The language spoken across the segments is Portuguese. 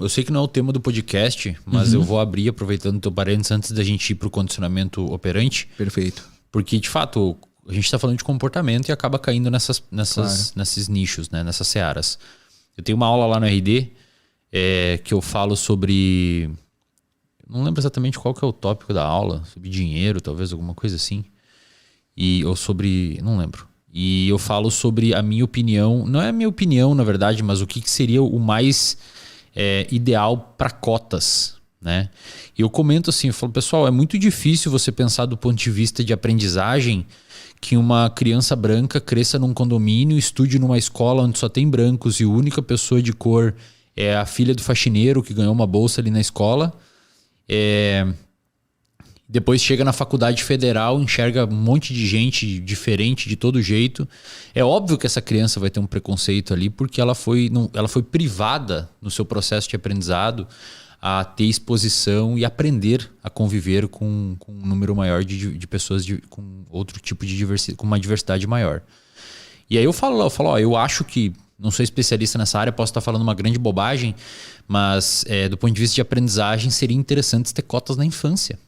Eu sei que não é o tema do podcast, mas eu vou abrir, aproveitando o teu parênteses, antes da gente ir para o condicionamento operante. Perfeito. Porque, de fato, a gente está falando de comportamento e acaba caindo nesses nichos, né? Nessas searas. Eu tenho uma aula lá no RD que eu falo sobre... Não lembro exatamente qual que é o tópico da aula. Sobre dinheiro, talvez, alguma coisa assim. Ou sobre... Não lembro. E eu falo sobre a minha opinião. Não é a minha opinião, na verdade, mas o que seria o mais ideal para cotas, né? E eu comento assim, eu falo, pessoal, é muito difícil você pensar do ponto de vista de aprendizagem que uma criança branca cresça num condomínio, estude numa escola onde só tem brancos e a única pessoa de cor é a filha do faxineiro que ganhou uma bolsa ali na escola. Depois chega na faculdade federal, enxerga um monte de gente diferente de todo jeito. É óbvio que essa criança vai ter um preconceito ali porque ela foi privada no seu processo de aprendizado a ter exposição e aprender a conviver com um número maior de pessoas com outro tipo de diversidade, com uma diversidade maior. E aí eu falo, eu acho que, não sou especialista nessa área, posso estar falando uma grande bobagem, mas do ponto de vista de aprendizagem seria interessante ter cotas na infância.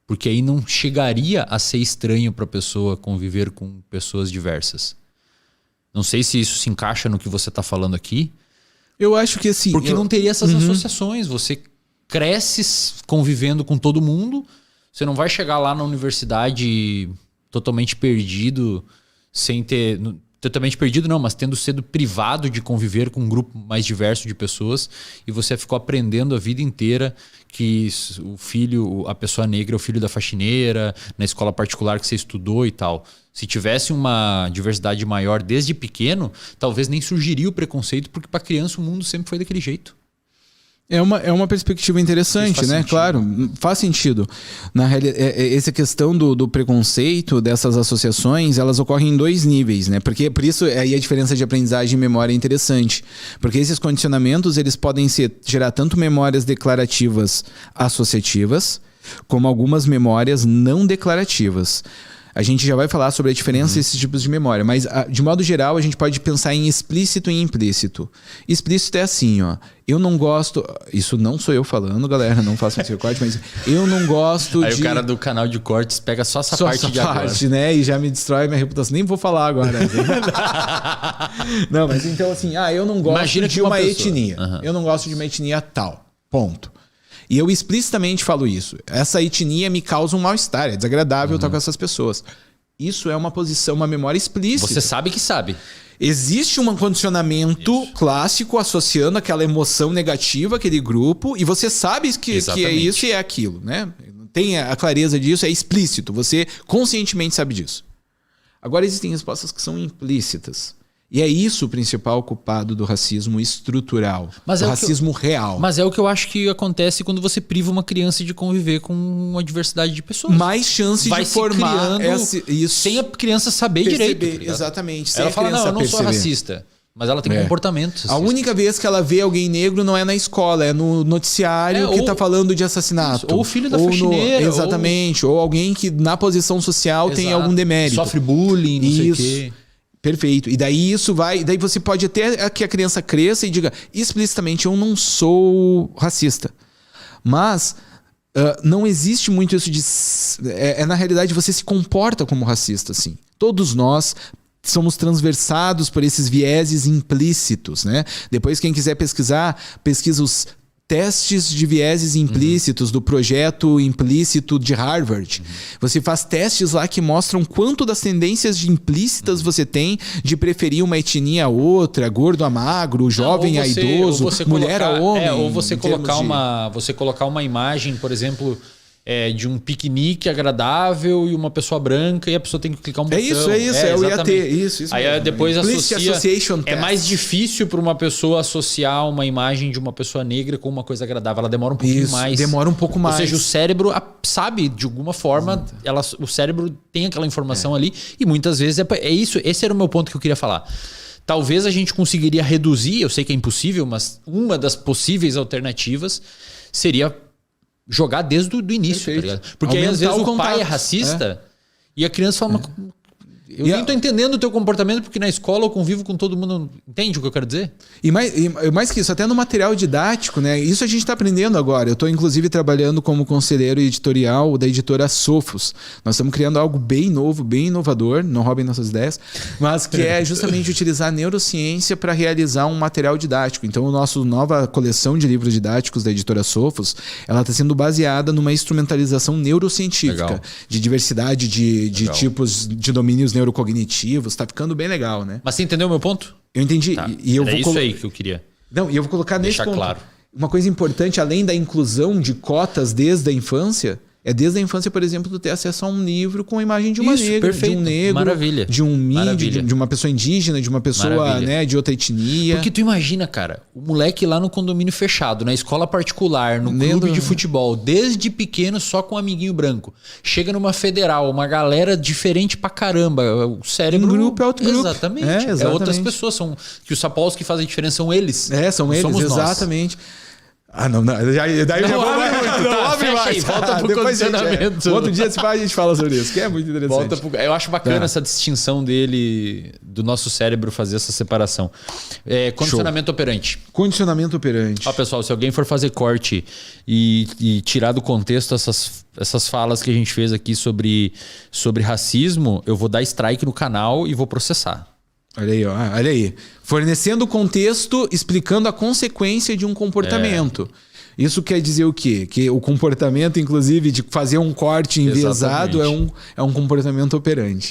Porque aí não chegaria a ser estranho para a pessoa conviver com pessoas diversas. Não sei se isso se encaixa no que você está falando aqui. Eu acho que assim... Porque não teria essas associações. Você cresce convivendo com todo mundo. Você não vai chegar lá na universidade totalmente perdido, sem ter... Totalmente perdido não, mas tendo sido privado de conviver com um grupo mais diverso de pessoas, e você ficou aprendendo a vida inteira que a pessoa negra é o filho da faxineira, na escola particular que você estudou e tal. Se tivesse uma diversidade maior desde pequeno, talvez nem surgiria o preconceito, porque para criança o mundo sempre foi daquele jeito. É uma perspectiva interessante, né? Sentido. Claro, faz sentido. Na realidade, essa questão do preconceito, dessas associações, elas ocorrem em 2 níveis, né? Porque por isso aí a diferença de aprendizagem e memória é interessante. Porque esses condicionamentos, eles podem gerar tanto memórias declarativas associativas, como algumas memórias não declarativas. A gente já vai falar sobre a diferença desses tipos de memória, mas de modo geral a gente pode pensar em explícito e implícito. Explícito é assim, ó. Eu não gosto... Isso não sou eu falando, galera, não façam esse recorte, mas eu não gosto aí de... Aí o cara do canal de cortes pega só essa parte de agora. Né? E já me destrói minha reputação. Nem vou falar agora. Não, mas então assim, eu não gosto de uma etnia. Eu não gosto de uma etnia tal. Ponto. E eu explicitamente falo isso. Essa etnia me causa um mal-estar. É desagradável estar com essas pessoas. Isso é uma posição, uma memória explícita. Você sabe que sabe. Existe um condicionamento clássico associando aquela emoção negativa àquele grupo. E você sabe que é isso e é aquilo, né? Tem a clareza disso, é explícito. Você conscientemente sabe disso. Agora existem respostas que são implícitas. E é isso o principal culpado do racismo estrutural, do racismo real. Mas é o que eu acho que acontece quando você priva uma criança de conviver com uma diversidade de pessoas. Mais chance de formar isso sem a criança saber direito. Tá, exatamente. Ela fala, não, eu não sou racista. Mas ela tem comportamentos racistas. A única vez que ela vê alguém negro não é na escola, é no noticiário que está falando de assassinato. Ou o filho da faxineira. Exatamente. Ou alguém que na posição social tem algum demérito. Sofre bullying, não sei o quê. Perfeito. E daí daí você pode até que a criança cresça e diga explicitamente, eu não sou racista. Mas não existe muito isso de... na realidade, você se comporta como racista, assim. Todos nós somos transversados por esses vieses implícitos, né? Depois, quem quiser pesquisa os testes de vieses implícitos do projeto implícito de Harvard. Você faz testes lá que mostram quanto das tendências implícitas você tem de preferir uma etnia a outra, gordo a magro, jovem a idoso, mulher a homem. Ou você colocar uma imagem, por exemplo... de um piquenique agradável e uma pessoa branca e a pessoa tem que clicar um botão. É o IAT. Isso aí mesmo. Depois Association é mais difícil para uma pessoa associar uma imagem de uma pessoa negra com uma coisa agradável. Ela demora um pouquinho mais. Demora um pouco mais. Ou seja, o cérebro sabe, de alguma forma, o cérebro tem aquela informação ali e muitas vezes é isso. Esse era o meu ponto que eu queria falar. Talvez a gente conseguiria reduzir, eu sei que é impossível, mas uma das possíveis alternativas seria jogar desde o início, tá ligado? Porque aí, às vezes o pai é racista e a criança fala, Eu nem tô entendendo o teu comportamento, porque na escola eu convivo com todo mundo. Entende o que eu quero dizer? E mais que isso, até no material didático, né? Isso a gente está aprendendo agora. Eu estou, inclusive, trabalhando como conselheiro editorial da editora Sophos. Nós estamos criando algo bem novo, bem inovador, não roubem nossas ideias, mas que é justamente utilizar a neurociência para realizar um material didático. Então, a nossa nova coleção de livros didáticos da editora Sophos, ela está sendo baseada numa instrumentalização neurocientífica, legal, de diversidade de tipos de domínios neurocognitivos. Tá ficando bem legal, né? Mas você entendeu o meu ponto? Eu entendi. Tá. E eu Era vou isso aí que eu queria. Não, e eu vou colocar nesse ponto. claro. Uma coisa importante, além da inclusão de cotas desde a infância, é desde a infância, por exemplo, tu ter acesso a um livro com a imagem de uma negra, perfeito. de um negro, Maravilha. de um índio, de uma pessoa indígena, de uma pessoa, né, de outra etnia. Porque tu imagina, cara, o moleque lá no condomínio fechado, na escola particular, no clube de futebol, desde pequeno só com um amiguinho branco. Chega numa federal, uma galera diferente pra caramba. O cérebro... Um grupo é outro grupo. Exatamente. É outras pessoas. São, que os sapaus que fazem diferença são eles. São eles, somos exatamente. Nós. Daí não abre muito. Não abre mais. Aí, volta pro condicionamento. Outro dia a gente fala sobre isso, que é muito interessante. Eu acho bacana essa distinção dele, do nosso cérebro fazer essa separação. Condicionamento operante. Condicionamento operante. Ó, pessoal, se alguém for fazer corte e tirar do contexto essas falas que a gente fez aqui sobre racismo, eu vou dar strike no canal e vou processar. Olha aí, olha aí. Fornecendo contexto, explicando a consequência de um comportamento. Isso quer dizer o quê? Que o comportamento, inclusive, de fazer um corte enviesado é um comportamento operante.